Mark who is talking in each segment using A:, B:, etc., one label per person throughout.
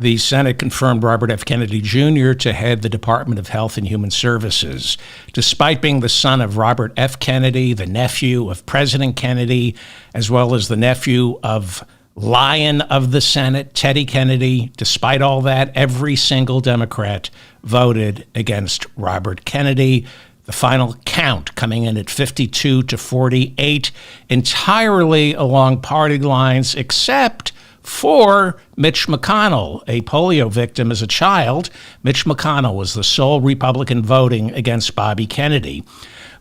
A: the Senate confirmed Robert F. Kennedy Jr. to head the Department of Health and Human Services. Despite being the son of Robert F. Kennedy, the nephew of President Kennedy, as well as the nephew of Lion of the Senate, Teddy Kennedy, despite all that, every single Democrat voted against Robert Kennedy. The final count coming in at 52 to 48, entirely along party lines, except for Mitch McConnell, a polio victim as a child. Mitch McConnell was the sole Republican voting against Bobby Kennedy.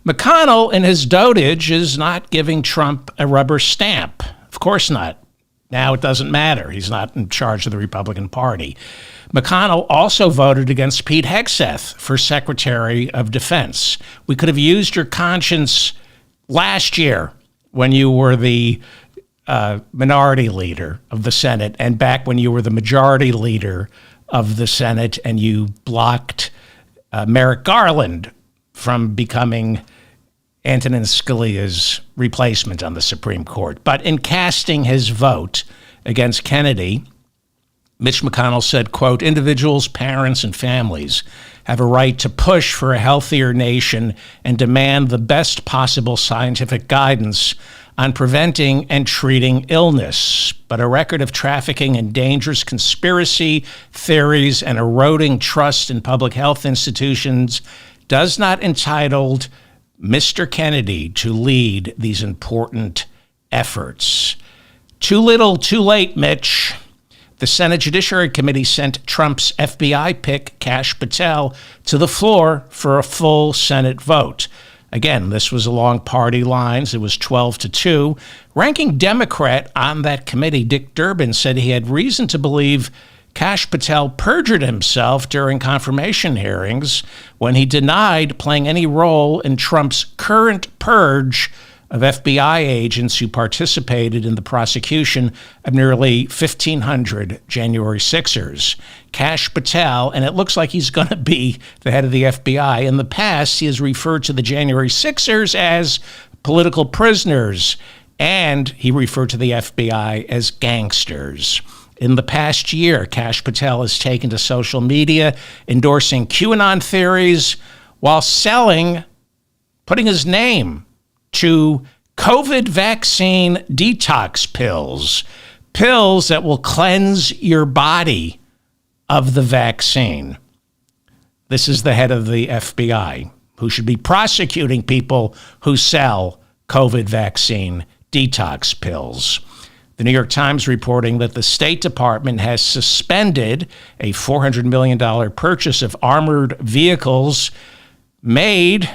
A: McConnell, in his dotage, is not giving Trump a rubber stamp. Of course not. Now it doesn't matter. He's not in charge of the Republican Party. McConnell also voted against Pete Hegseth for Secretary of Defense. We could have used your conscience last year when you were the minority leader of the Senate, and back when you were the majority leader of the Senate and you blocked Merrick Garland from becoming Antonin Scalia's replacement on the Supreme Court. But in casting his vote against Kennedy, Mitch McConnell said, quote, individuals, parents, and families have a right to push for a healthier nation and demand the best possible scientific guidance on preventing and treating illness. But a record of trafficking and dangerous conspiracy theories and eroding trust in public health institutions does not entitle Mr. Kennedy to lead these important efforts. Too little, too late, Mitch. The Senate Judiciary Committee sent Trump's FBI pick, Kash Patel, to the floor for a full Senate vote. Again, this was along party lines. It was 12-2. Ranking Democrat on that committee, Dick Durbin, said he had reason to believe Kash Patel perjured himself during confirmation hearings when he denied playing any role in Trump's current purge of FBI agents who participated in the prosecution of nearly 1,500 January 6ers. Kash Patel, and it looks like he's going to be the head of the FBI. In the past, he has referred to the January 6ers as political prisoners, and he referred to the FBI as gangsters. In the past year, Kash Patel has taken to social media endorsing QAnon theories while putting his name to COVID vaccine detox pills that will cleanse your body of the vaccine. This is the head of the FBI, who should be prosecuting people who sell COVID vaccine detox pills. The New York Times reporting that the State Department has suspended a $400 million purchase of armored vehicles made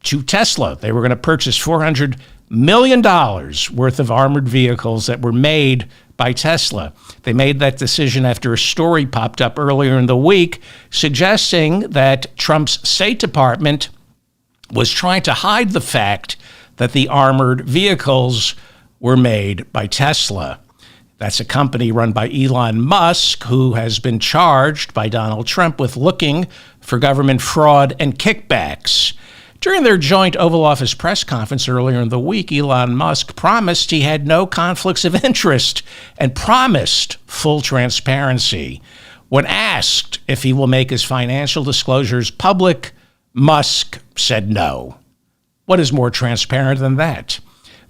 A: to Tesla. They were going to purchase $400 million worth of armored vehicles that were made by Tesla. They made that decision after a story popped up earlier in the week suggesting that Trump's State Department was trying to hide the fact that the armored vehicles were made by Tesla. That's a company run by Elon Musk, who has been charged by Donald Trump with looking for government fraud and kickbacks. During their joint Oval Office press conference earlier in the week, Elon Musk promised he had no conflicts of interest and promised full transparency. When asked if he will make his financial disclosures public, Musk said no. What is more transparent than that?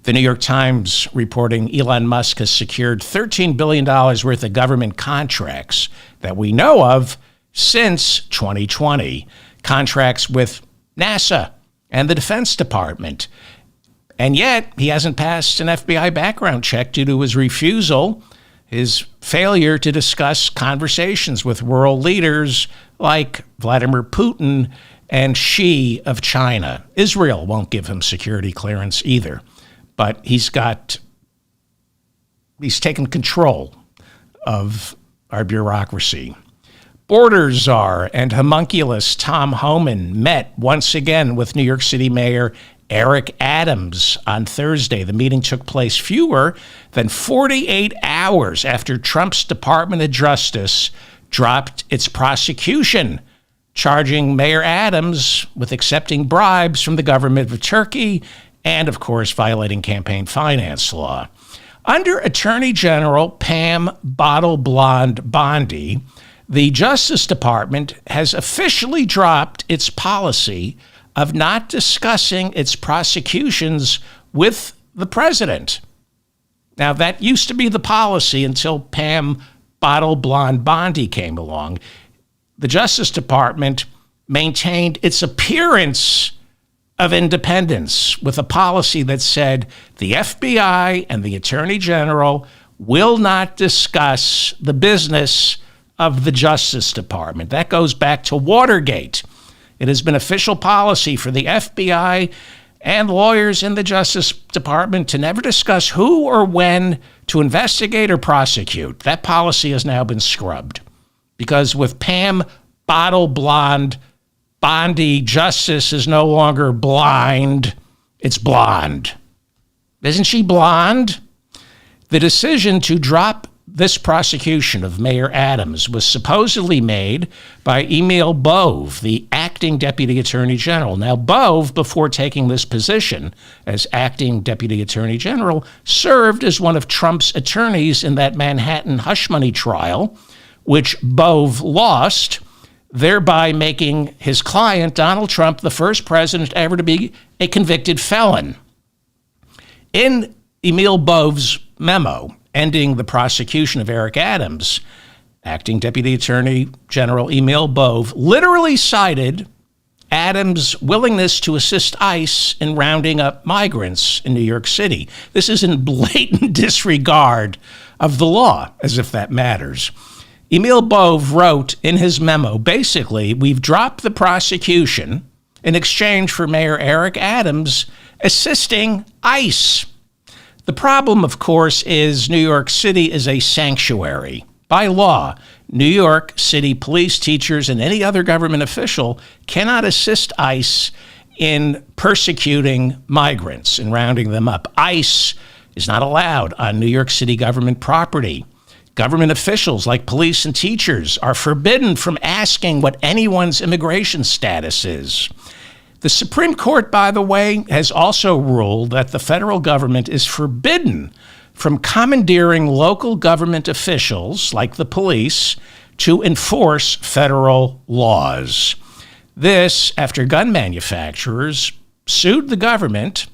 A: The New York Times reporting Elon Musk has secured $13 billion worth of government contracts that we know of since 2020. Contracts with NASA and the Defense Department. And yet, he hasn't passed an FBI background check due to his refusal, his failure to discuss conversations with world leaders like Vladimir Putin and Xi of China. Israel won't give him security clearance either, but he's taken control of our bureaucracy. Border czar and homunculus Tom Homan met once again with New York City Mayor Eric Adams on Thursday. The meeting took place fewer than 48 hours after Trump's Department of Justice dropped its prosecution, charging Mayor Adams with accepting bribes from the government of Turkey and, of course, violating campaign finance law. Under Attorney General Pam Bottle Blonde Bondi, the Justice Department has officially dropped its policy of not discussing its prosecutions with the president. Now, that used to be the policy until Pam Bottle Blonde Bondi came along. The Justice Department maintained its appearance of independence with a policy that said the FBI and the Attorney General will not discuss the business of the Justice Department. That goes back to Watergate. It has been official policy for the FBI and lawyers in the Justice Department to never discuss who or when to investigate or prosecute. That policy has now been scrubbed because with Pam Bottle Blonde Bondi, justice is no longer blind, it's blonde. Isn't she blonde? The decision to drop this prosecution of Mayor Adams was supposedly made by Emil Bove, the acting Deputy Attorney General. Now, Bove, before taking this position as acting Deputy Attorney General, served as one of Trump's attorneys in that Manhattan hush money trial, which Bove lost, thereby making his client, Donald Trump, the first president ever to be a convicted felon. In Emil Bove's memo ending the prosecution of Eric Adams, acting Deputy Attorney General Emil Bove literally cited Adams' willingness to assist ICE in rounding up migrants in New York City. This is in blatant disregard of the law, as if that matters. Emil Bove wrote in his memo, basically, we've dropped the prosecution in exchange for Mayor Eric Adams assisting ICE. The problem, of course, is New York City is a sanctuary. By law, New York City police, teachers, and any other government official cannot assist ICE in persecuting migrants and rounding them up. ICE is not allowed on New York City government property. Government officials like police and teachers are forbidden from asking what anyone's immigration status is. The Supreme Court, by the way, has also ruled that the federal government is forbidden from commandeering local government officials, like the police, to enforce federal laws. This after gun manufacturers sued the government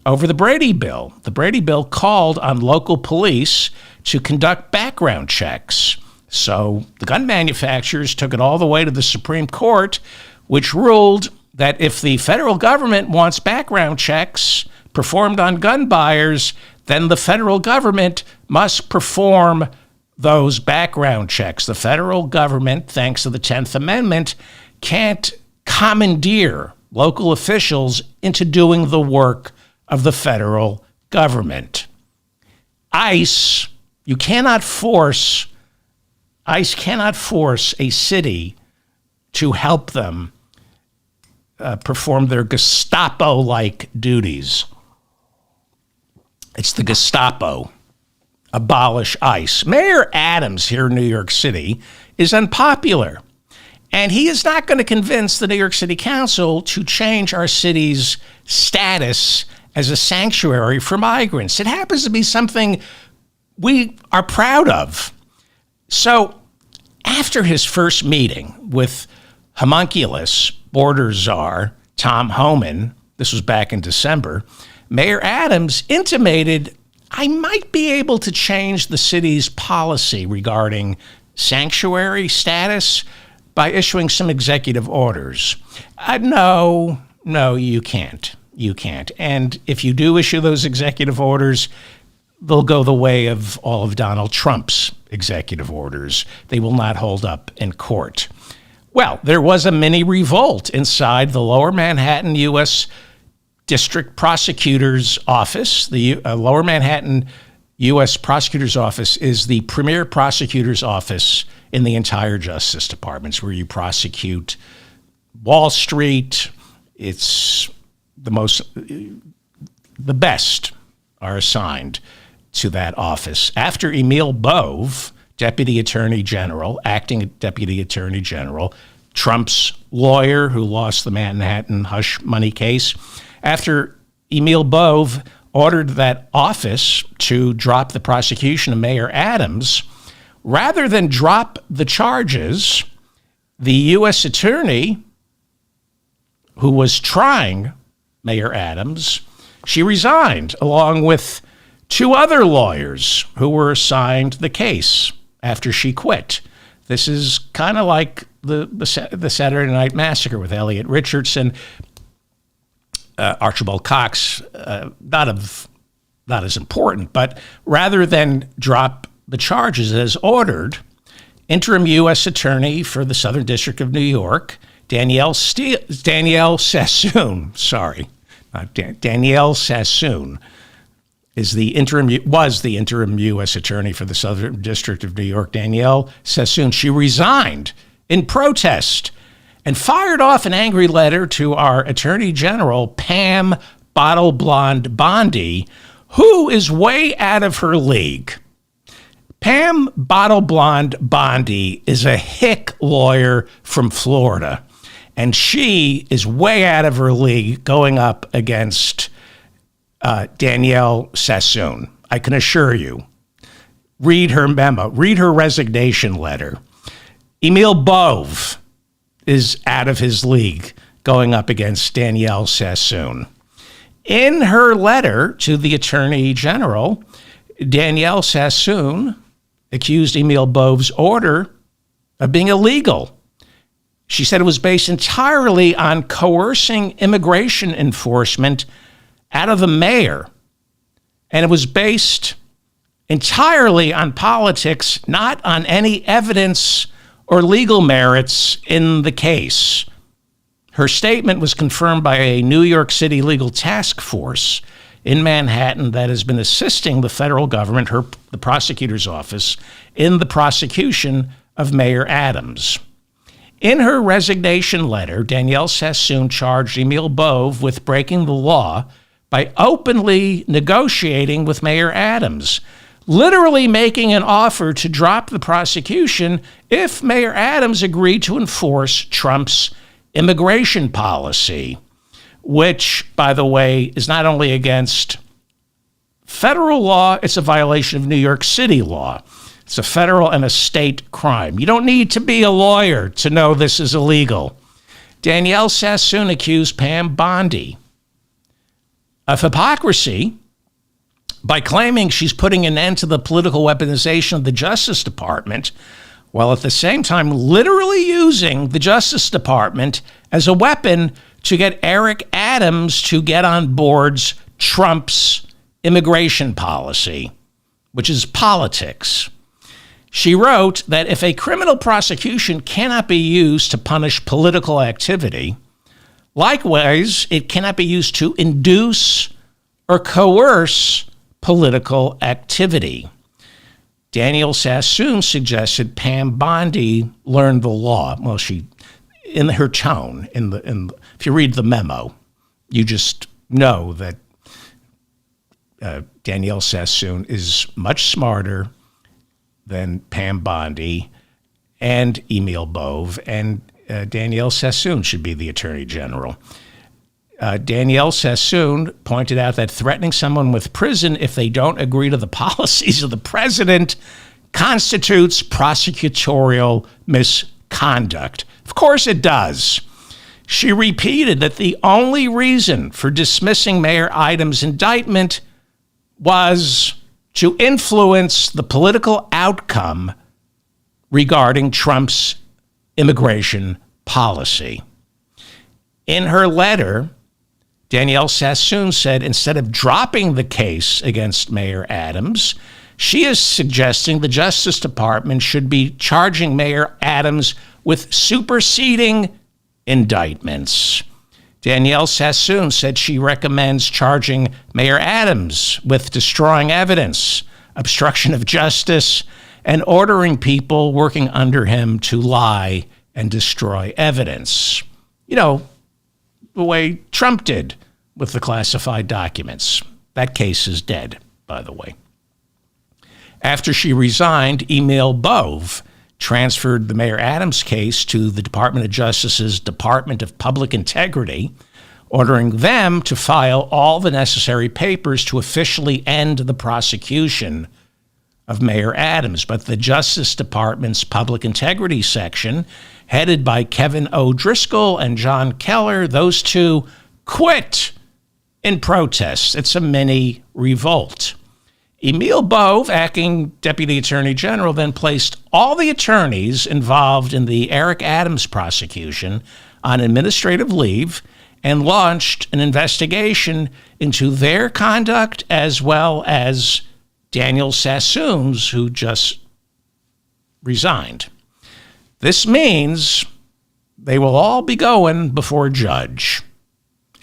A: over the Brady Bill. The Brady Bill called on local police to conduct background checks. So the gun manufacturers took it all the way to the Supreme Court, which ruled that if the federal government wants background checks performed on gun buyers, then the federal government must perform those background checks. The federal government, thanks to the 10th Amendment, can't commandeer local officials into doing the work of the federal government. ICE cannot force a city to help them perform their Gestapo-like duties. It's the Gestapo. Abolish ICE. Mayor Adams here in New York City is unpopular, and he is not going to convince the New York City Council to change our city's status as a sanctuary for migrants. It happens to be something we are proud of. So after his first meeting with homunculus border czar Tom Homan, this was back in December, Mayor Adams intimated, I might be able to change the city's policy regarding sanctuary status by issuing some executive orders. No, you can't. You can't. And if you do issue those executive orders, they'll go the way of all of Donald Trump's executive orders. They will not hold up in court. Well, there was a mini revolt inside the Lower Manhattan U.S. District Prosecutor's Office. The Lower Manhattan U.S. Prosecutor's Office is the premier prosecutor's office in the entire Justice Department. It's where you prosecute Wall Street. It's the best are assigned to that office. After Emil Bove, Deputy Attorney General, acting Deputy Attorney General, Trump's lawyer who lost the Manhattan hush money case, after Emil Bove ordered that office to drop the prosecution of Mayor Adams. Rather than drop the charges, the U.S. attorney who was trying Mayor Adams, she resigned along with two other lawyers who were assigned the case after she quit. This is kind of like the Saturday Night Massacre with Elliot Richardson, Archibald Cox, not as important, but rather than drop the charges as ordered, interim U.S. Attorney for the Southern District of New York, Danielle Sassoon, Danielle Sassoon was the interim U.S. Attorney for the Southern District of New York, Danielle Sassoon. She resigned in protest and fired off an angry letter to our Attorney General, Pam Bottle Blonde Bondi, who is way out of her league. Pam Bottle Blonde Bondi is a hick lawyer from Florida, and she is way out of her league going up against Danielle Sassoon. I can assure you. Read her memo. Read her resignation letter. Emil Bove is out of his league going up against Danielle Sassoon. In her letter to the Attorney General, Danielle Sassoon accused Emil Bove's order of being illegal. She said it was based entirely on coercing immigration enforcement out of the mayor. And it was based entirely on politics, not on any evidence or legal merits in the case. Her statement was confirmed by a New York City legal task force in Manhattan that has been assisting the federal government, the prosecutor's office, in the prosecution of Mayor Adams. In her resignation letter, Danielle Sassoon charged Emil Bove with breaking the law by openly negotiating with Mayor Adams, literally making an offer to drop the prosecution if Mayor Adams agreed to enforce Trump's immigration policy, which, by the way, is not only against federal law, it's a violation of New York City law. It's a federal and a state crime. You don't need to be a lawyer to know this is illegal. Danielle Sassoon accused Pam Bondi of hypocrisy by claiming she's putting an end to the political weaponization of the Justice Department, while at the same time literally using the Justice Department as a weapon to get Eric Adams to get on board's Trump's immigration policy, which is politics. She wrote that if a criminal prosecution cannot be used to punish political activity, likewise, it cannot be used to induce or coerce political activity. Danielle Sassoon suggested Pam Bondi learn the law. Well, she, in her tone, if you read the memo, you just know that Danielle Sassoon is much smarter than Pam Bondi and Emil Bove, and Danielle Sassoon should be the Attorney General. Danielle Sassoon pointed out that threatening someone with prison if they don't agree to the policies of the president constitutes prosecutorial misconduct. Of course it does. She repeated that the only reason for dismissing Mayor Adams' indictment was to influence the political outcome regarding Trump's immigration policy. In her letter, Danielle Sassoon said instead of dropping the case against Mayor Adams, she is suggesting the Justice Department should be charging Mayor Adams with superseding indictments. Danielle Sassoon said she recommends charging Mayor Adams with destroying evidence, obstruction of justice, and ordering people working under him to lie and destroy evidence. You know, the way Trump did with the classified documents. That case is dead, by the way. After she resigned, Emil Bove transferred the Mayor Adams case to the Department of Justice's Department of Public Integrity, ordering them to file all the necessary papers to officially end the prosecution of Mayor Adams. But the Justice Department's Public Integrity Section, headed by Kevin O'Driscoll and John Keller, those two quit in protest. It's a mini revolt. Emil Bove, acting Deputy Attorney General, then placed all the attorneys involved in the Eric Adams prosecution on administrative leave and launched an investigation into their conduct as well as Daniel Sassoon's, who just resigned. This means they will all be going before a judge,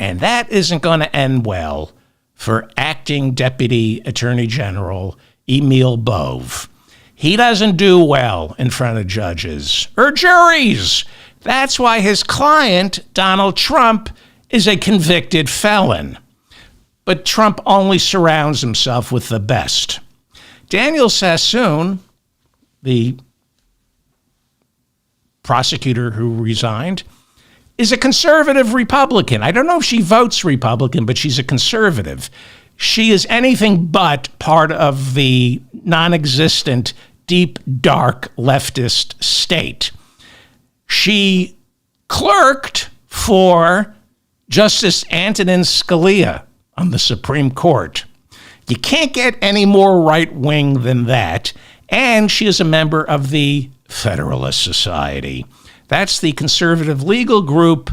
A: and that isn't going to end well for acting Deputy Attorney General Emil Bove. He doesn't do well in front of judges or juries. That's why his client, Donald Trump, is a convicted felon. But Trump only surrounds himself with the best. Daniel Sassoon, the prosecutor who resigned, is a conservative Republican. I don't know if she votes Republican, but she's a conservative. She is anything but part of the non-existent, deep, dark leftist state. She clerked for Justice Antonin Scalia on the Supreme Court. You can't get any more right-wing than that. And she is a member of the Federalist Society. That's the conservative legal group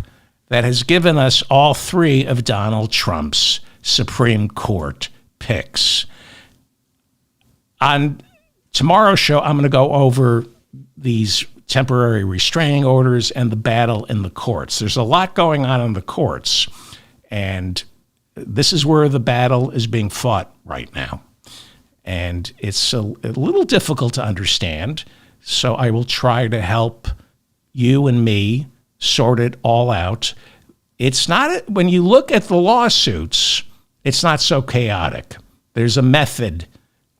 A: that has given us all three of Donald Trump's Supreme Court picks. On tomorrow's show, I'm going to go over these temporary restraining orders and the battle in the courts. There's a lot going on in the courts, and this is where the battle is being fought right now. And it's a little difficult to understand, so I will try to help you and me sort it all out. It's not, when you look at the lawsuits, it's not so chaotic. There's a method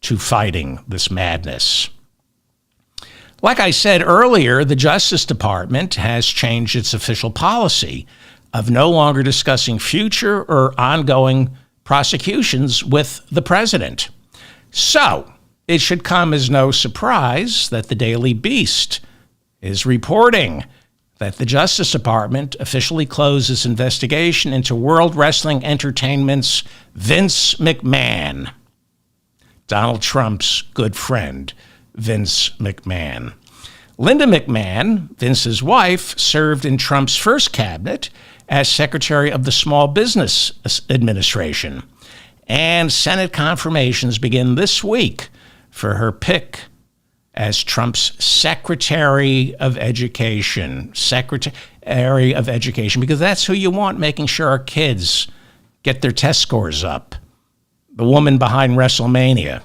A: to fighting this madness. Like I said earlier, the Justice Department has changed its official policy of no longer discussing future or ongoing prosecutions with the president. So it should come as no surprise that the Daily Beast is reporting that the Justice Department officially closed its investigation into World Wrestling Entertainment's Vince McMahon, Donald Trump's good friend, Vince McMahon. Linda McMahon, Vince's wife, served in Trump's first cabinet as Secretary of the Small Business Administration. And Senate confirmations begin this week for her pick as Trump's Secretary of Education. Secretary of Education, because that's who you want, making sure our kids get their test scores up. The woman behind WrestleMania.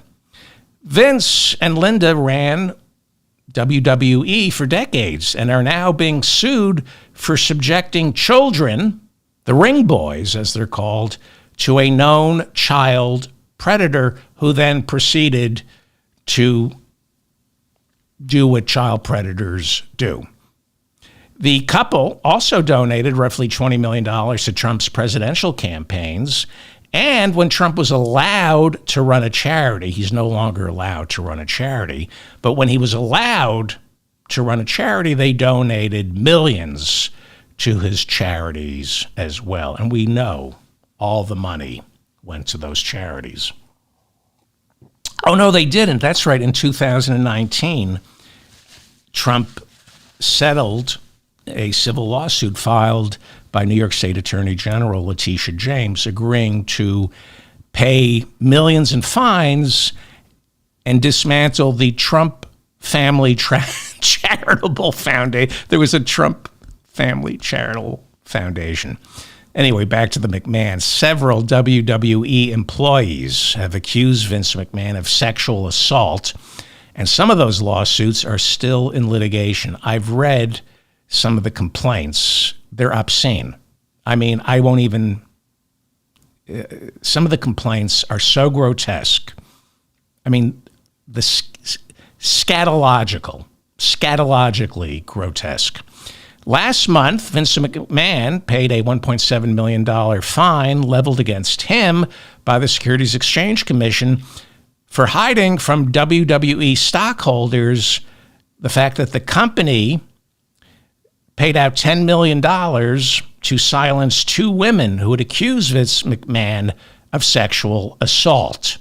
A: Vince and Linda ran WWE for decades and are now being sued for subjecting children, the ring boys as they're called, to a known child predator who then proceeded to do what child predators do. The couple also donated roughly $20 million to Trump's presidential campaigns. And when Trump was allowed to run a charity, he's no longer allowed to run a charity, but when he was allowed to run a charity, they donated millions to his charities as well. And we know all the money went to those charities. Oh, no, they didn't. That's right. In 2019, Trump settled a civil lawsuit filed by New York State Attorney General Letitia James, agreeing to pay millions in fines and dismantle the Trump Family Charitable Foundation. There was a Trump Family Charitable Foundation. Anyway, back to the McMahons. Several WWE employees have accused Vince McMahon of sexual assault, and some of those lawsuits are still in litigation. I've read some of the complaints. They're obscene. I mean, I won't even... some of the complaints are so grotesque. I mean, the scatologically grotesque. Last month, Vincent McMahon paid a $1.7 million fine leveled against him by the Securities Exchange Commission for hiding from WWE stockholders the fact that the company paid out $10 million to silence two women who had accused Vince McMahon of sexual assault.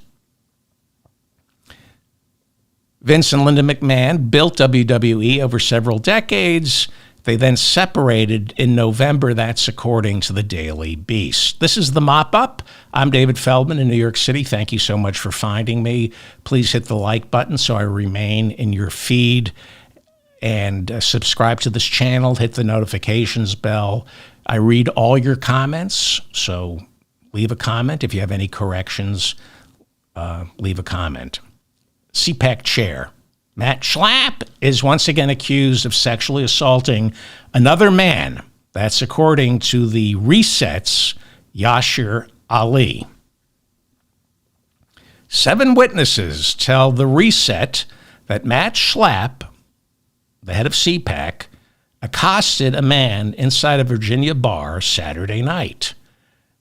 A: Vince and Linda McMahon built WWE over several decades. They then separated in November. That's according to the Daily Beast. This is the Mop-Up. I'm David Feldman in New York City. Thank you so much for finding me. Please hit the like button so I remain in your feed. And subscribe to this channel. Hit the notifications bell. I read all your comments, so leave a comment. If you have any corrections, leave a comment. CPAC chair Matt Schlapp is once again accused of sexually assaulting another man. That's according to the Reset's Yashir Ali. 7 witnesses tell the Reset that Matt Schlapp, the head of CPAC, accosted a man inside a Virginia bar Saturday night.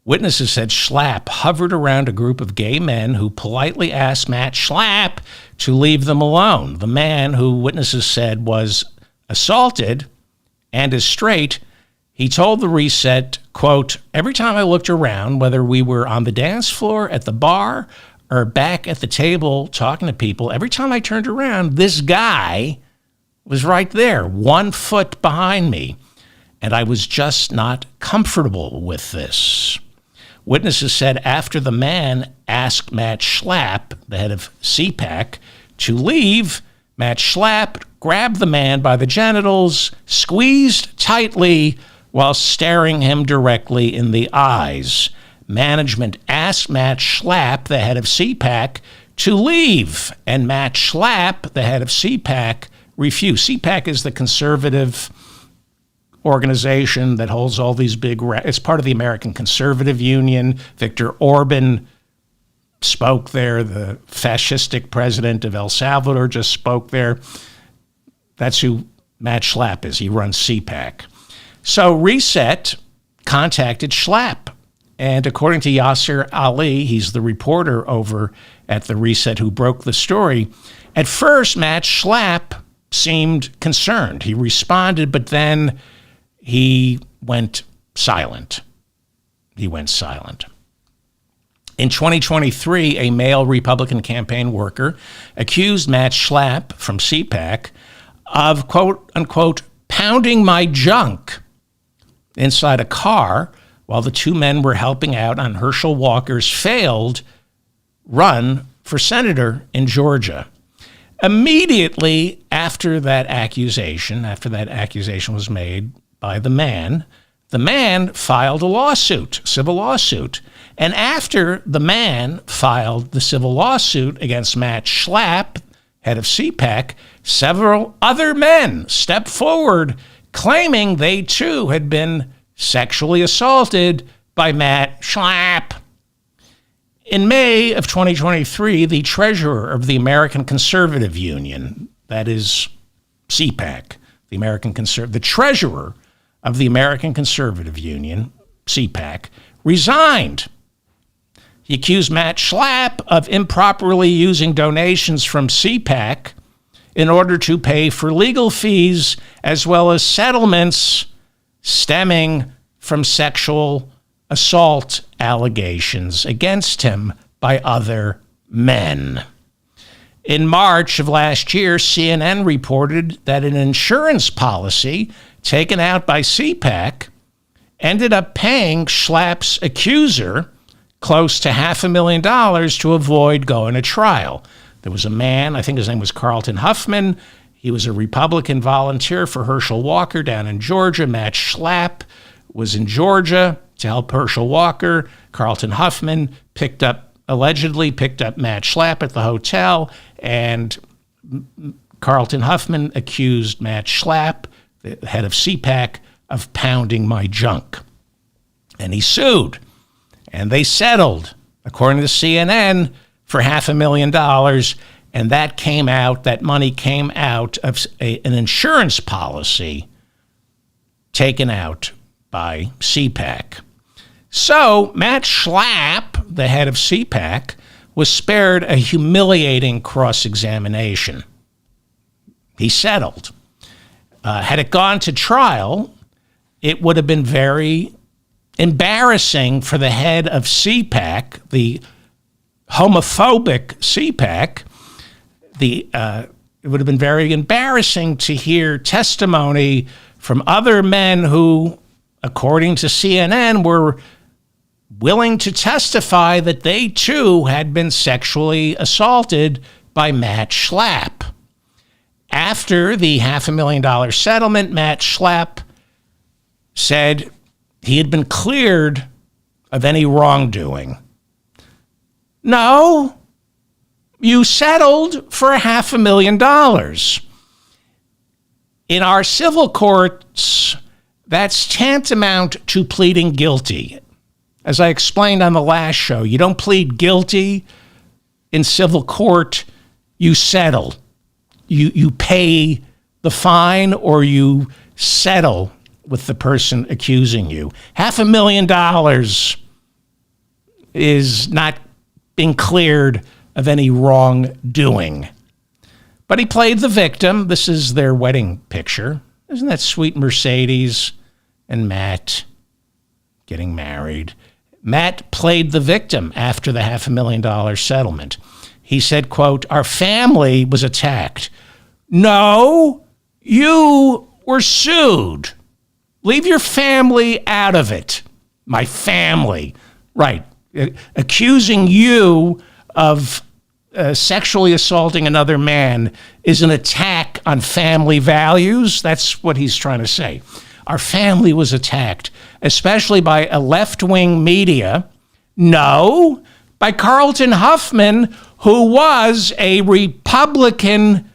A: Witnesses said Schlapp hovered around a group of gay men who politely asked Matt Schlapp to leave them alone. The man, who witnesses said was assaulted and is straight, he told the Reset, quote, "Every time I looked around, whether we were on the dance floor, at the bar, or back at the table talking to people, every time I turned around, this guy was right there, 1 foot behind me, and I was just not comfortable with this." Witnesses said after the man asked Matt Schlapp, the head of CPAC, to leave, Matt Schlapp grabbed the man by the genitals, squeezed tightly while staring him directly in the eyes. Management asked Matt Schlapp, the head of CPAC, to leave, and Matt Schlapp, the head of CPAC, refused. CPAC is the conservative organization that holds all these big, it's part of the American Conservative Union. Viktor Orban spoke there. The fascistic president of El Salvador just spoke there. That's who Matt Schlapp is. He runs CPAC. So Reset contacted Schlapp. And according to Yasser Ali, he's the reporter over at the Reset who broke the story. At first, Matt Schlapp seemed concerned. He responded, but then he went silent. In 2023, a male Republican campaign worker accused Matt Schlapp from CPAC of, quote unquote, pounding my junk inside a car while the two men were helping out on Herschel Walker's failed run for senator in Georgia. Immediately after that accusation was made by the man filed a lawsuit, civil lawsuit. And after the man filed the civil lawsuit against Matt Schlapp, head of CPAC, several other men stepped forward claiming they too had been sexually assaulted by Matt Schlapp. In May of 2023, the treasurer of the American Conservative Union, that is CPAC, the treasurer of the American Conservative Union, CPAC, resigned. He accused Matt Schlapp of improperly using donations from CPAC in order to pay for legal fees as well as settlements stemming from sexual assault allegations against him by other men. In March of last year, CNN reported that an insurance policy taken out by CPAC ended up paying Schlapp's accuser close to $500,000 to avoid going to trial. There was a man, I think his name was Carlton Huffman. He was a Republican volunteer for Herschel Walker down in Georgia. Matt Schlapp was in Georgia to help Herschel Walker. Carlton Huffman allegedly picked up Matt Schlapp at the hotel, and Carlton Huffman accused Matt Schlapp, the head of CPAC, of pounding my junk. And he sued. And they settled, according to CNN, for $500,000. And that money came out of an insurance policy taken out by CPAC. So Matt Schlapp, the head of CPAC, was spared a humiliating cross-examination. He settled. Had it gone to trial, it would have been very embarrassing for the head of CPAC, the homophobic CPAC. It would have been very embarrassing to hear testimony from other men who, according to CNN, were willing to testify that they too had been sexually assaulted by Matt Schlapp. After the $500,000 settlement, Matt Schlapp said he had been cleared of any wrongdoing. No, you settled for $500,000. In our civil courts, that's tantamount to pleading guilty. As I explained on the last show, you don't plead guilty in civil court, you settle. You pay the fine or you settle with the person accusing you. $500,000 is not being cleared of any wrongdoing. But he played the victim. This is their wedding picture. Isn't that sweet? Mercedes and Matt getting married. Matt played the victim after the $500,000 settlement. He said, quote, "Our family was attacked." No, you were sued. Leave your family out of it. My family. Right. Accusing you of sexually assaulting another man is an attack on family values. That's what he's trying to say. Our family was attacked, especially by a left-wing media. No, by Carlton Huffman, who was a Republican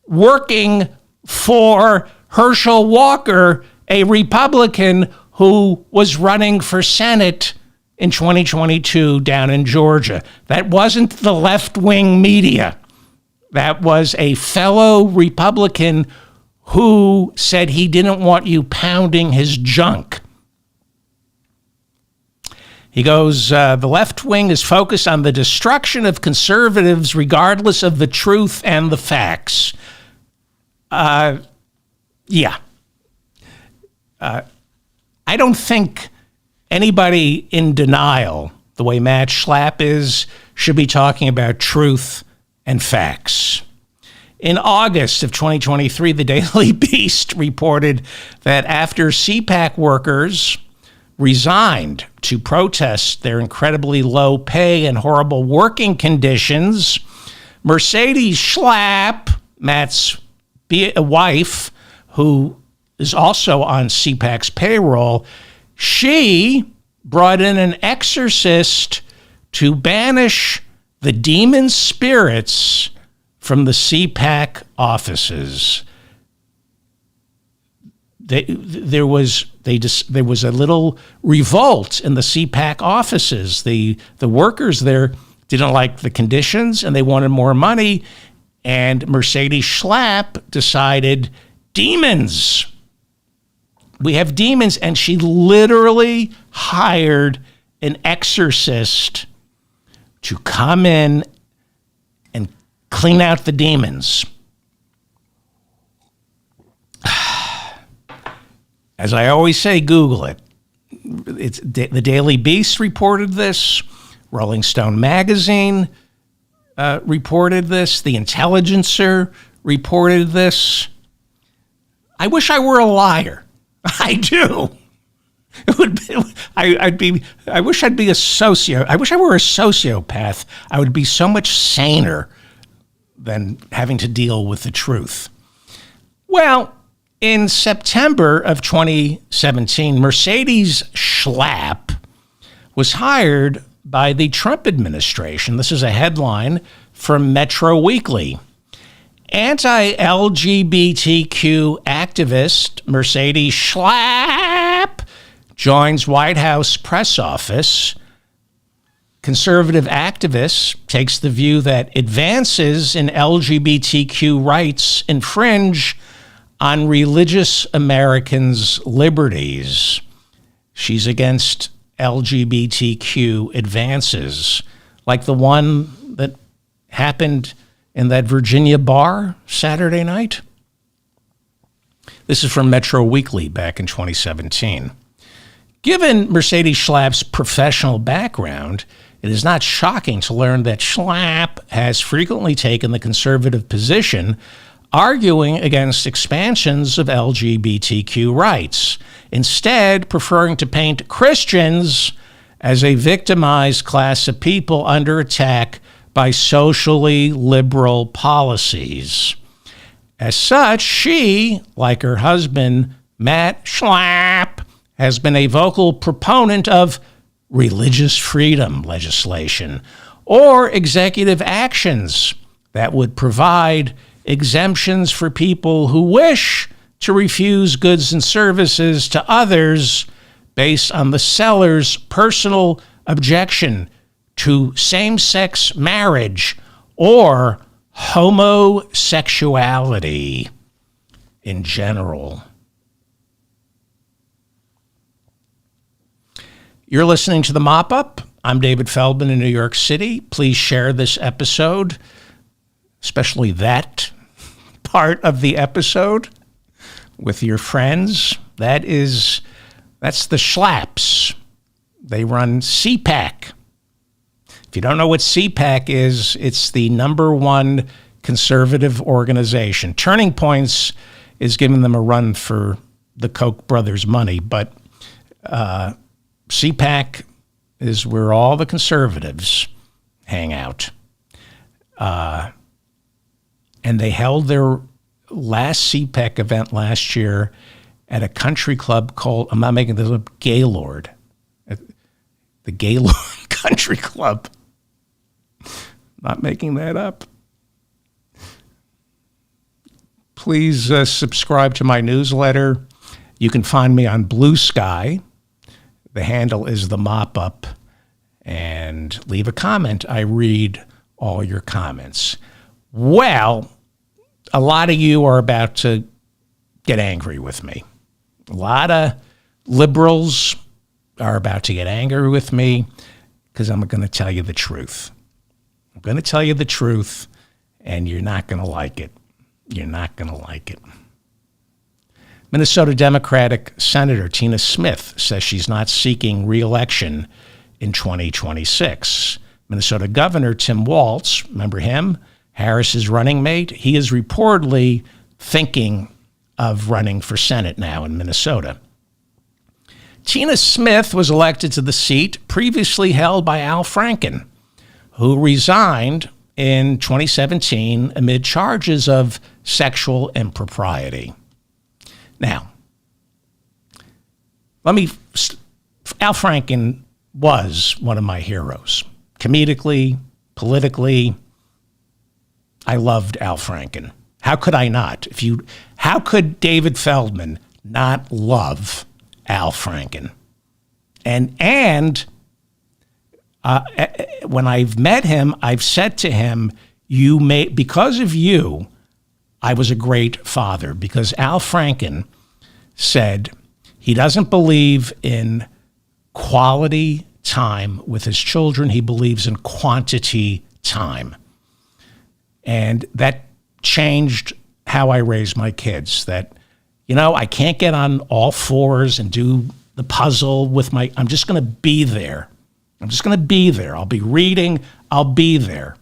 A: working for Herschel Walker, a Republican who was running for Senate in 2022 down in Georgia. That wasn't the left-wing media. That was a fellow Republican who said he didn't want you pounding his junk. He goes, the left wing is focused on the destruction of conservatives regardless of the truth and the facts. Yeah. I don't think anybody in denial, the way Matt Schlapp is, should be talking about truth and facts. In August of 2023, the Daily Beast reported that after CPAC workers resigned to protest their incredibly low pay and horrible working conditions, Mercedes Schlapp, Matt's wife, who is also on CPAC's payroll, she brought in an exorcist to banish the demon spirits from the CPAC offices. There was a little revolt in the CPAC offices. The workers there didn't like the conditions and they wanted more money. And Mercedes Schlapp decided, demons. We have demons. And she literally hired an exorcist to come in and clean out the demons. As I always say, Google it. The Daily Beast reported this. Rolling Stone magazine reported this. The Intelligencer reported this. I wish I were a liar. I do. It would be, I wish I'd be a I wish I were a sociopath. I would be so much saner than having to deal with the truth. Well, in September of 2017, Mercedes Schlapp was hired by the Trump administration. This is a headline from Metro Weekly. Anti-LGBTQ activist Mercedes Schlapp joins White House press office. Conservative activist takes the view that advances in LGBTQ rights infringe on religious Americans' liberties. She's against LGBTQ advances, like the one that happened in that Virginia bar Saturday night. This is from Metro Weekly back in 2017. Given Mercedes Schlapp's professional background, it is not shocking to learn that Schlapp has frequently taken the conservative position, arguing against expansions of LGBTQ rights, instead preferring to paint Christians as a victimized class of people under attack by socially liberal policies. As such, she, like her husband, Matt Schlapp, has been a vocal proponent of religious freedom legislation or executive actions that would provide exemptions for people who wish to refuse goods and services to others based on the seller's personal objection to same-sex marriage or homosexuality in general. You're listening to The Mop-Up. I'm David Feldman in New York City. Please share this episode, especially that part of the episode, with your friends. That's the Schlapps. They run CPAC. If you don't know what CPAC is, it's the number one conservative organization. Turning Points is giving them a run for the Koch brothers' money, but CPAC is where all the conservatives hang out. And they held their last CPAC event last year at a country club called, I'm not making this up, Gaylord. The Gaylord Country Club. Not making that up. Please subscribe to my newsletter. You can find me on Blue Sky. The handle is The Mop-Up. And leave a comment. I read all your comments. Well, a lot of you are about to get angry with me. A lot of liberals are about to get angry with me because I'm going to tell you the truth. I'm going to tell you the truth, and you're not going to like it. You're not going to like it. Minnesota Democratic Senator Tina Smith says she's not seeking re-election in 2026. Minnesota Governor Tim Walz, remember him? Harris's running mate. He is reportedly thinking of running for Senate now in Minnesota. Tina Smith was elected to the seat previously held by Al Franken, who resigned in 2017 amid charges of sexual impropriety. Now, Al Franken was one of my heroes. Comedically, politically, I loved Al Franken. How could I not? How could David Feldman not love Al Franken? And when I've met him, I've said to him, because of you, I was a great father, because Al Franken said he doesn't believe in quality time with his children. He believes in quantity time. And that changed how I raise my kids. That, I can't get on all fours and do the puzzle I'm just going to be there. I'm just going to be there. I'll be reading. I'll be there.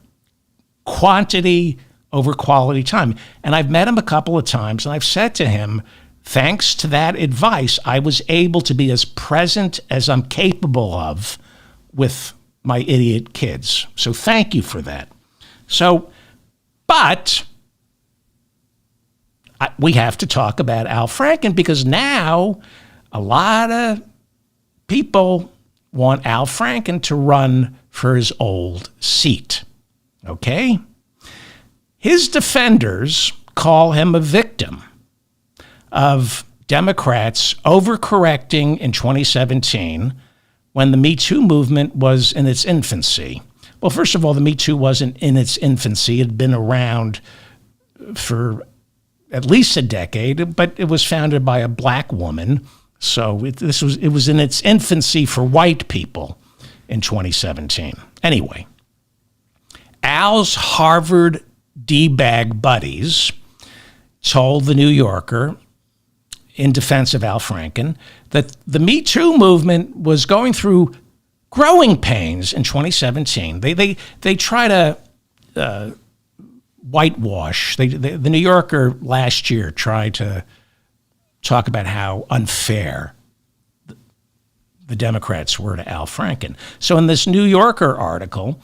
A: Quantity over quality time. And I've met him a couple of times, and I've said to him, thanks to that advice, I was able to be as present as I'm capable of with my idiot kids. So thank you for that. But we have to talk about Al Franken, because now a lot of people want Al Franken to run for his old seat. Okay? His defenders call him a victim of Democrats overcorrecting in 2017 when the Me Too movement was in its infancy. Well, first of all, the Me Too wasn't in its infancy. It had been around for at least a decade, but it was founded by a black woman. So it was in its infancy for white people in 2017. Anyway, Al's Harvard D-bag buddies told the New Yorker, in defense of Al Franken, that the Me Too movement was going through growing pains in 2017. They try to whitewash. The New Yorker last year tried to talk about how unfair the Democrats were to Al Franken. So in this New Yorker article,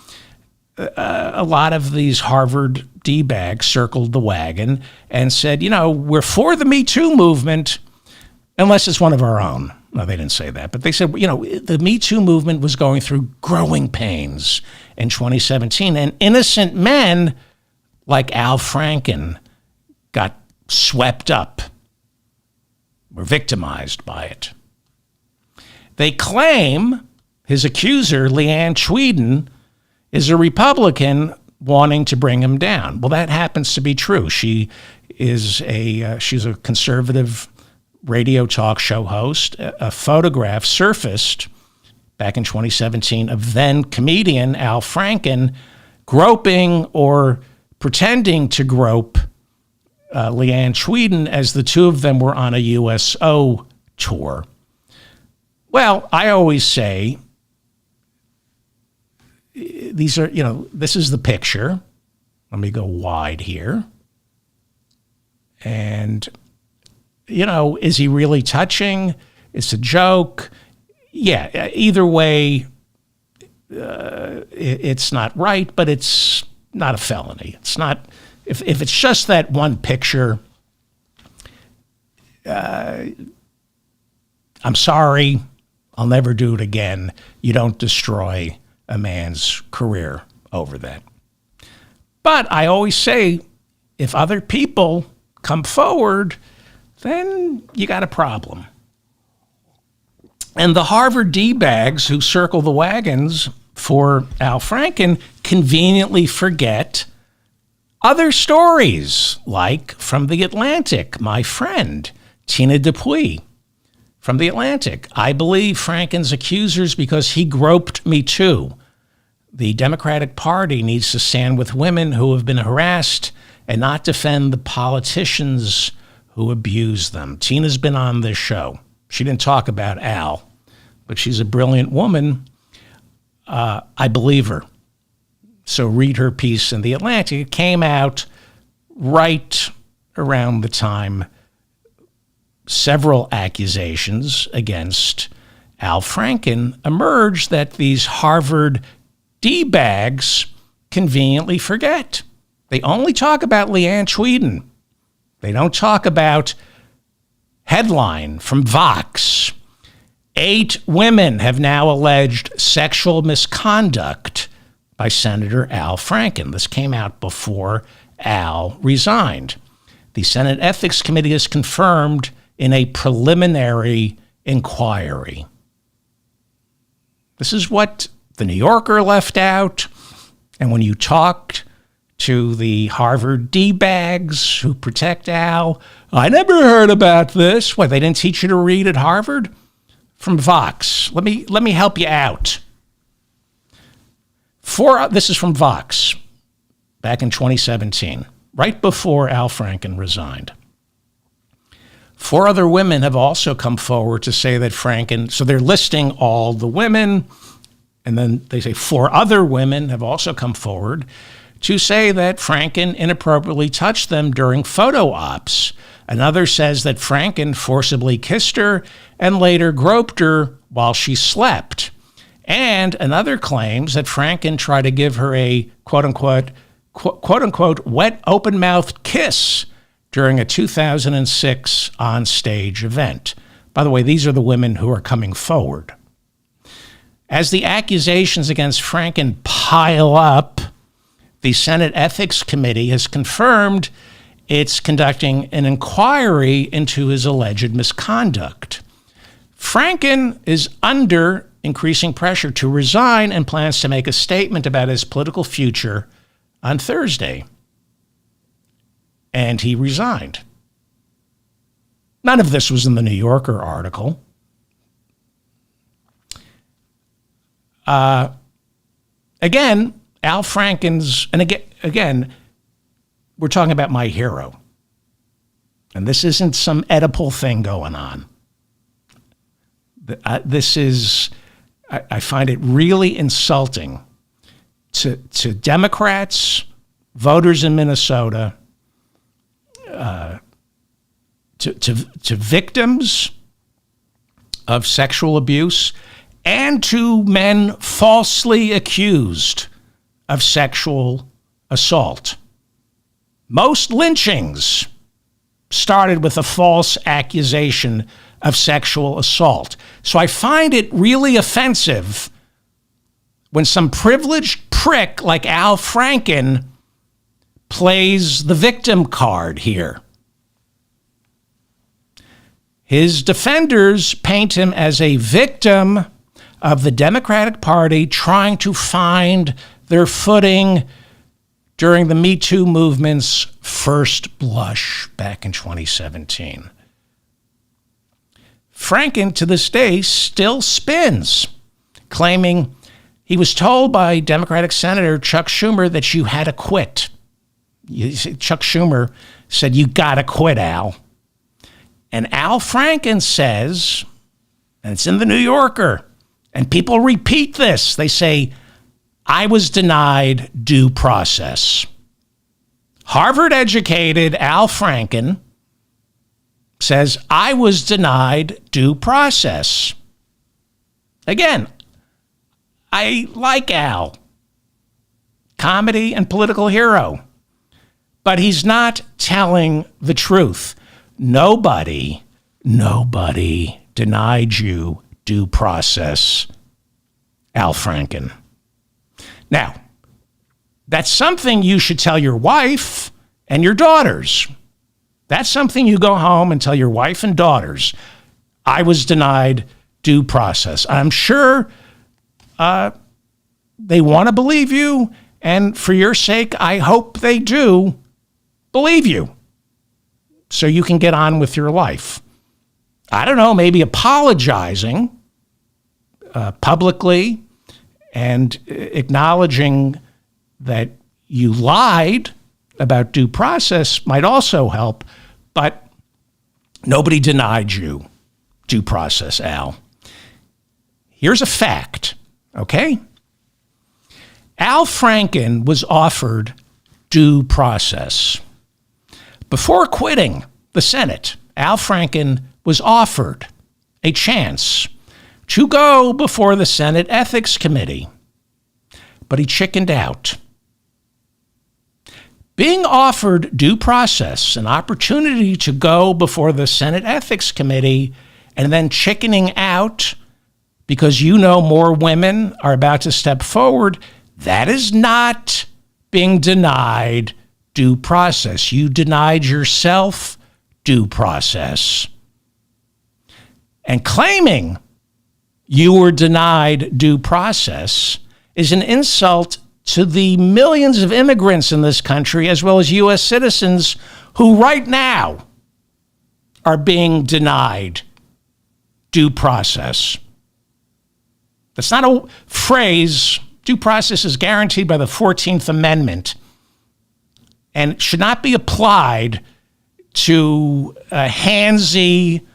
A: a lot of these Harvard D-bags circled the wagon and said, we're for the Me Too movement unless it's one of our own. No, they didn't say that, but they said, the Me Too movement was going through growing pains in 2017, and innocent men like Al Franken got swept up, were victimized by it. They claim his accuser, Leanne Tweeden, is a Republican wanting to bring him down. Well, that happens to be true. She's a conservative radio talk show host. A photograph surfaced back in 2017 of then comedian Al Franken groping or pretending to grope Leanne Tweeden as the two of them were on a USO tour. Well, I always say, this is the picture. Let me go wide here. And, is he really touching? It's a joke. Yeah, either way, it's not right, but it's not a felony. It's not, if it's just that one picture, I'm sorry, I'll never do it again. You don't destroy a man's career over that. But I always say, if other people come forward, then you got a problem. And the Harvard D-bags who circle the wagons for Al Franken conveniently forget other stories, like from The Atlantic, my friend, Tina Dupuis. From The Atlantic, I believe Franken's accusers because he groped me too. The Democratic Party needs to stand with women who have been harassed and not defend the politicians who abuse them. Tina's been on this show. She didn't talk about Al, but she's a brilliant woman. I believe her. So read her piece in The Atlantic. It came out right around the time several accusations against Al Franken emerged that these Harvard D-bags conveniently forget. They only talk about Leanne Tweeden. They don't talk about headline from Vox. 8 women have now alleged sexual misconduct by Senator Al Franken. This came out before Al resigned. The Senate Ethics Committee has confirmed in a preliminary inquiry. This is what the New Yorker left out. And when you talked to the Harvard D-bags who protect Al, I never heard about this. What, they didn't teach you to read at Harvard? From Vox. Let me help you out. This is from Vox back in 2017, right before Al Franken resigned. 4 other women have also come forward to say that Franken, so they're listing all the women, and then they say 4 other women have also come forward to say that Franken inappropriately touched them during photo ops. Another says that Franken forcibly kissed her and later groped her while she slept. And another claims that Franken tried to give her a quote-unquote wet open-mouthed kiss during a 2006 on-stage event. By the way, these are the women who are coming forward. As the accusations against Franken pile up, the Senate Ethics Committee has confirmed it's conducting an inquiry into his alleged misconduct. Franken is under increasing pressure to resign and plans to make a statement about his political future on Thursday. And he resigned. None of this was in the New Yorker article. Again, Al Franken's, and again, we're talking about my hero. And this isn't some Oedipal thing going on. This is, I find it really insulting to Democrats, voters in Minnesota, to victims of sexual abuse, and to men falsely accused of sexual assault. Most lynchings started with a false accusation of sexual assault. So I find it really offensive when some privileged prick like Al Franken plays the victim card here. His defenders paint him as a victim of the Democratic Party trying to find their footing during the Me Too movement's first blush back in 2017. Franken, to this day, still spins, claiming he was told by Democratic Senator Chuck Schumer that you had to quit. Chuck Schumer said, you got to quit, Al. And Al Franken says, and it's in the New Yorker, and people repeat this, they say, I was denied due process. Harvard-educated Al Franken says, I was denied due process. Again, I like Al, comedy and political hero, but he's not telling the truth. Nobody denied you due process, Al Franken. Now, that's something you should tell your wife and your daughters. That's something you go home and tell your wife and daughters. I was denied due process. I'm sure they want to believe you, and for your sake, I hope they do believe you so you can get on with your life. I don't know, maybe apologizing publicly and acknowledging that you lied about due process might also help, but nobody denied you due process, Al. Here's a fact, okay? Al Franken was offered due process. Before quitting the Senate, Al Franken was offered a chance to go before the Senate Ethics Committee, but he chickened out. Being offered due process, an opportunity to go before the Senate Ethics Committee, and then chickening out because you know more women are about to step forward, that is not being denied due process. You denied yourself due process. And claiming you were denied due process is an insult to the millions of immigrants in this country, as well as U.S. citizens who right now are being denied due process. That's not a phrase. Due process is guaranteed by the 14th Amendment and should not be applied to handsy,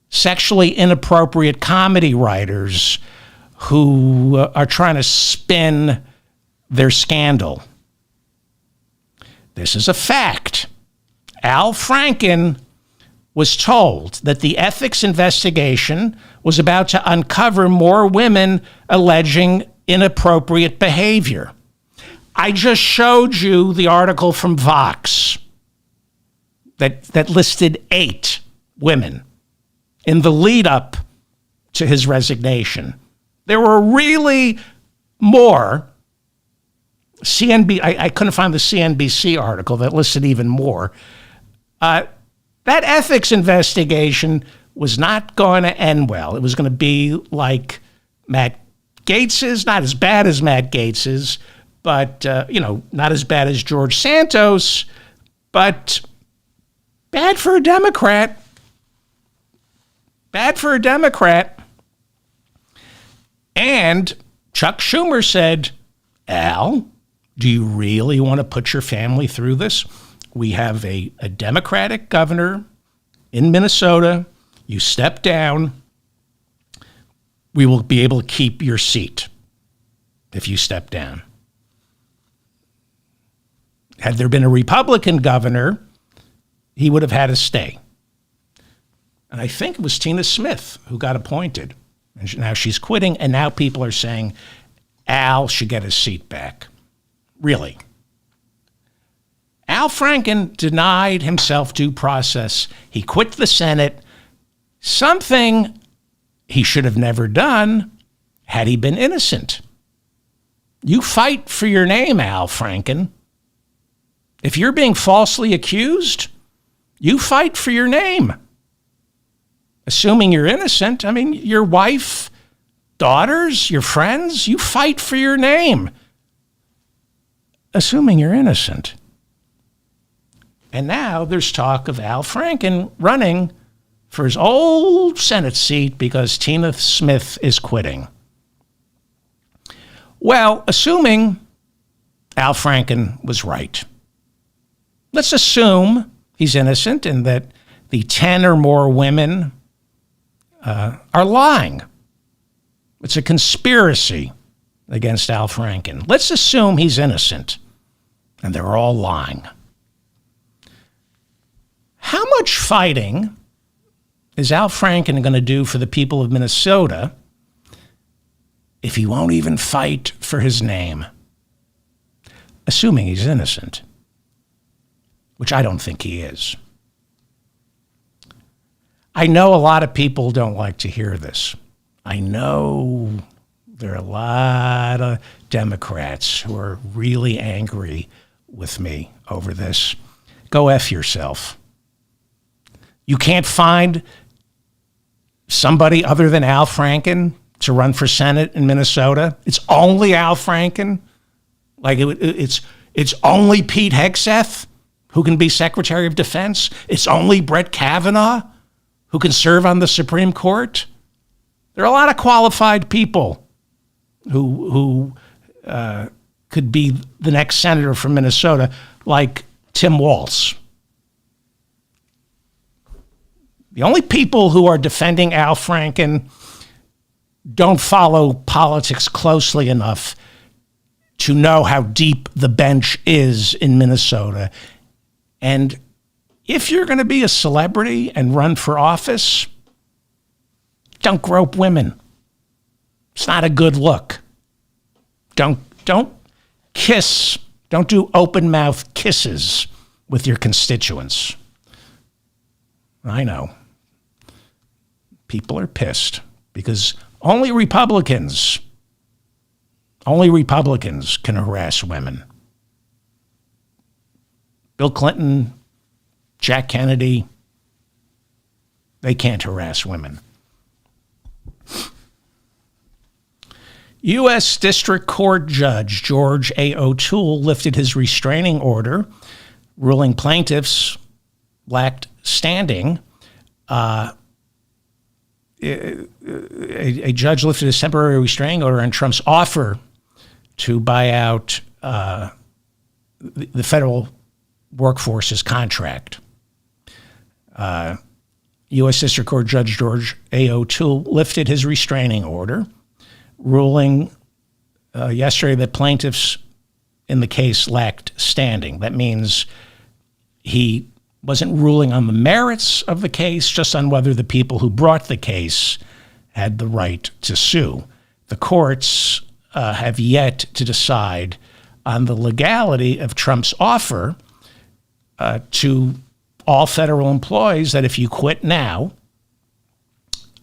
A: sexually inappropriate comedy writers who are trying to spin their scandal. This is a fact. Al Franken was told that the ethics investigation was about to uncover more women alleging inappropriate behavior. I just showed you the article from Vox that listed 8 women in the lead up to his resignation. There were really more. I couldn't find the CNBC article that listed even more. That ethics investigation was not going to end well. It was going to be like Matt Gates's, not as bad as Matt Gates's, but, not as bad as George Santos, but bad for a Democrat. Bad for a Democrat. And Chuck Schumer said, Al, do you really want to put your family through this? We have a Democratic governor in Minnesota. You step down. We will be able to keep your seat if you step down. Had there been a Republican governor, he would have had to stay. And I think it was Tina Smith who got appointed. And now she's quitting, and now people are saying Al should get his seat back. Really. Al Franken denied himself due process. He quit the Senate, something he should have never done had he been innocent. You fight for your name, Al Franken. If you're being falsely accused, you fight for your name. Assuming you're innocent, I mean, your wife, daughters, your friends, you fight for your name. Assuming you're innocent. And now there's talk of Al Franken running for his old Senate seat because Tina Smith is quitting. Well, assuming Al Franken was right. Let's assume he's innocent and that the 10 or more women are lying. It's a conspiracy against Al Franken. Let's assume he's innocent and they're all lying. How much fighting is Al Franken going to do for the people of Minnesota if he won't even fight for his name? Assuming he's innocent, which I don't think he is. I know a lot of people don't like to hear this. I know there are a lot of Democrats who are really angry with me over this. Go F yourself. You can't find somebody other than Al Franken to run for Senate in Minnesota? It's only Al Franken? Like it's only Pete Hegseth who can be Secretary of Defense? It's only Brett Kavanaugh who can serve on the Supreme Court? There are a lot of qualified people who could be the next senator from Minnesota, like Tim Walz. The only people who are defending Al Franken don't follow politics closely enough to know how deep the bench is in Minnesota. And if you're going to be a celebrity and run for office, don't grope women. It's not a good look. Don't kiss. Don't do open mouth kisses with your constituents. I know. People are pissed because only Republicans can harass women. Bill Clinton, Jack Kennedy, they can't harass women. U.S. District Court Judge George A. O'Toole lifted his restraining order, ruling plaintiffs lacked standing. A judge lifted his temporary restraining order on Trump's offer to buy out the federal workforce's contract. U.S. District Court Judge George A. O'Toole lifted his restraining order, ruling yesterday that plaintiffs in the case lacked standing. That means he wasn't ruling on the merits of the case, just on whether the people who brought the case had the right to sue. The courts have yet to decide on the legality of Trump's offer to all federal employees that if you quit now,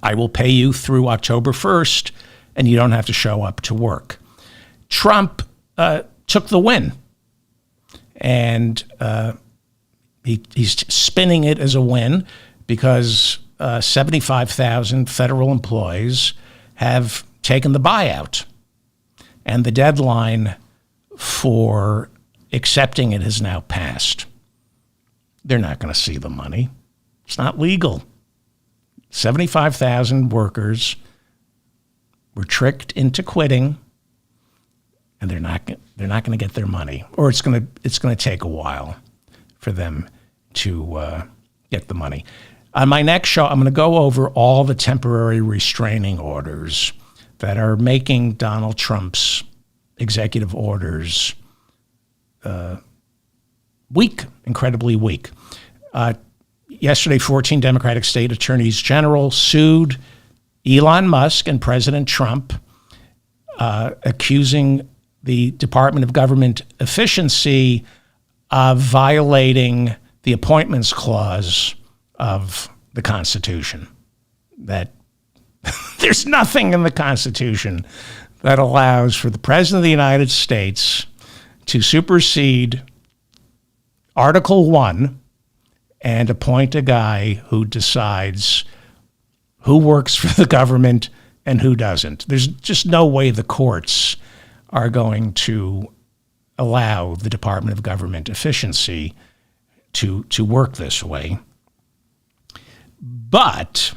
A: I will pay you through October 1st and you don't have to show up to work. Trump took the win, and he's spinning it as a win because 75,000 federal employees have taken the buyout, and the deadline for accepting it has now passed. They're not going to see the money. It's not legal. 75,000 workers were tricked into quitting, and they're not going to get their money, or it's going to take a while for them to get the money. On my next show, I'm going to go over all the temporary restraining orders that are making Donald Trump's executive orders weak, incredibly weak. Yesterday, 14 Democratic state attorneys general sued Elon Musk and President Trump, accusing the Department of Government Efficiency of violating the Appointments Clause of the Constitution. That there's nothing in the Constitution that allows for the President of the United States to supersede Article 1 and appoint a guy who decides who works for the government and who doesn't. There's just no way the courts are going to allow the Department of Government Efficiency to work this way. But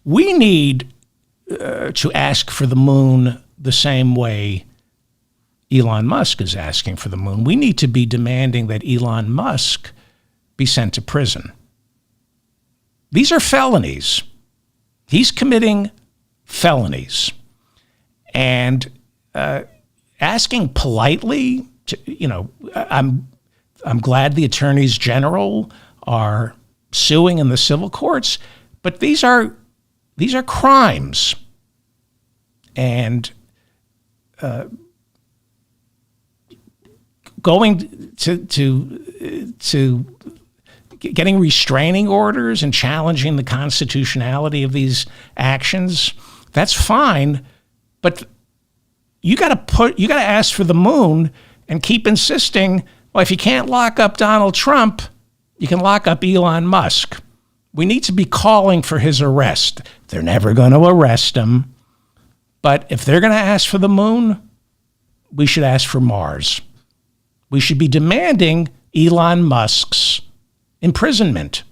A: we need to ask for the moon the same way Elon Musk is asking for the moon. We need to be demanding that Elon Musk be sent to prison. These are felonies. He's committing felonies. And asking politely, I'm glad the attorneys general are suing in the civil courts, but these are crimes. And going to getting restraining orders and challenging the constitutionality of these actions, that's fine, but you got to ask for the moon and keep insisting, well, if you can't lock up Donald Trump, you can lock up Elon Musk. We need to be calling for his arrest. They're never going to arrest him. But if they're going to ask for the moon, we should ask for Mars. We should be demanding Elon Musk's imprisonment.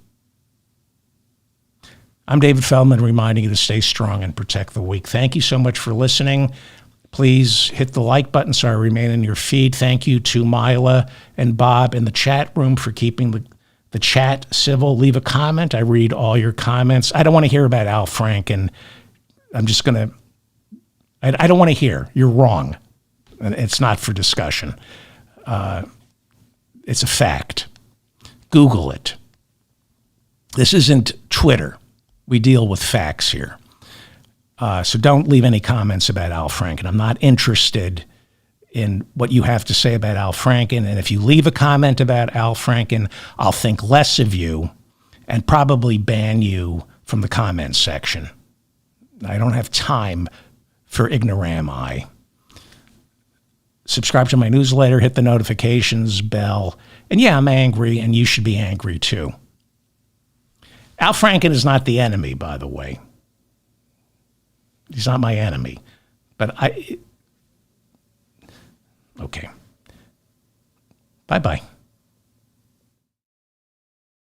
A: I'm David Feldman, reminding you to stay strong and protect the weak. Thank you so much for listening. Please hit the like button so I remain in your feed. Thank you to Mila and Bob in the chat room for keeping the chat civil. Leave a comment. I read all your comments. I don't want to hear about Al Franken. I don't want to hear. You're wrong. And it's not for discussion. It's a fact. Google it. This isn't Twitter. We deal with facts here. So don't leave any comments about Al Franken. I'm not interested in what you have to say about Al Franken. And if you leave a comment about Al Franken, I'll think less of you and probably ban you from the comments section. I don't have time for ignorami. Subscribe to my newsletter, hit the notifications bell. And yeah, I'm angry, and you should be angry too. Al Franken is not the enemy, by the way. He's not my enemy. But okay. Bye-bye.